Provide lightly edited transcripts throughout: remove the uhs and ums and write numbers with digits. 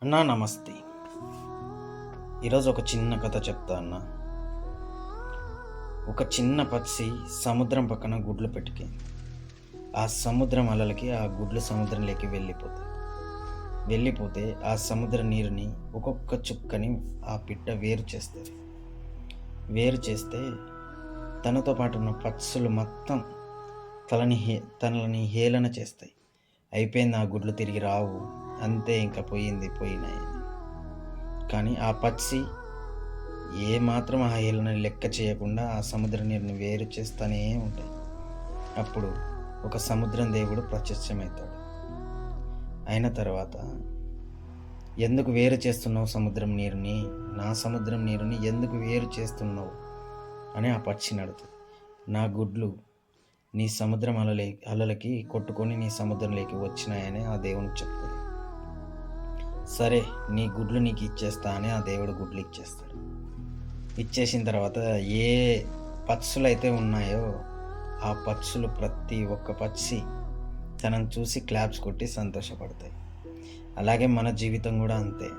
అన్నా నమస్తే. ఈరోజు ఒక చిన్న కథ చెప్తా అన్నా. ఒక చిన్న పక్షి సముద్రం పక్కన గుడ్లు పెట్టుకుంది. ఆ సముద్రం అలలకి ఆ గుడ్లు సముద్రంలోకి వెళ్ళిపోతే ఆ సముద్ర నీరుని ఒక్కొక్క చుక్కని ఆ పిట్ట వేరు చేస్తుంది. వేరు చేస్తే తనతో పాటు ఉన్న పక్షులు మొత్తం తనని హేళన చేస్తాయి. అయిపోయింది, ఆ గుడ్లు తిరిగి రావు, అంతే, ఇంకా పోయినాయి. కానీ ఆ పక్షి ఏమాత్రం ఆ హేళనని లెక్క చేయకుండా ఆ సముద్ర నీరుని వేరు చేస్తూనే ఉంటాయి. అప్పుడు ఒక సముద్రం దేవుడు ప్రత్యక్షమవుతాడు. అయిన తర్వాత, ఎందుకు వేరు చేస్తున్నావు సముద్రం నీరుని, నా సముద్రం నీరుని ఎందుకు వేరు చేస్తున్నావు అని ఆ పక్షిని అడుగుతుంది. నా గుడ్లు నీ సముద్రం అలలకి కొట్టుకొని నీ సముద్రంలోకి వచ్చినాయని ఆ దేవునికి చెప్తుంది. సరే, నీ గుడ్లు నీకు ఇచ్చేస్తా అని ఆ దేవుడు గుడ్లు ఇచ్చేస్తాడు. ఇచ్చేసిన తర్వాత ఏ పక్షులు అయితే ఉన్నాయో ఆ పక్షులు ప్రతి ఒక్క పక్షి తనను చూసి క్లాప్స్ కొట్టి సంతోషపడతాయి. అలాగే మన జీవితం కూడా అంతే.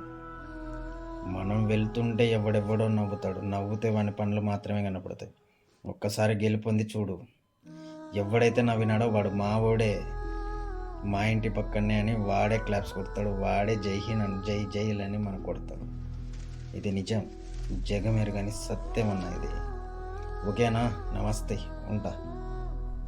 మనం వెళ్తుంటే ఎవడెవడో నవ్వుతాడు, నవ్వుతే వాని పనులు మాత్రమే కనపడతాయి. ఒక్కసారి గెలుపొంది చూడు, ఎవడైతే నవ్వినాడో వాడు మావోడే, మా ఇంటి పక్కనే అని వాడే క్లాప్స్ కొడతాడు, వాడే జై జైలని మనకు కొడతాడు. ఇది నిజం, జగమెరుగని సత్యం అన్న ఇది. ఓకేనా? నమస్తే, ఉంటా.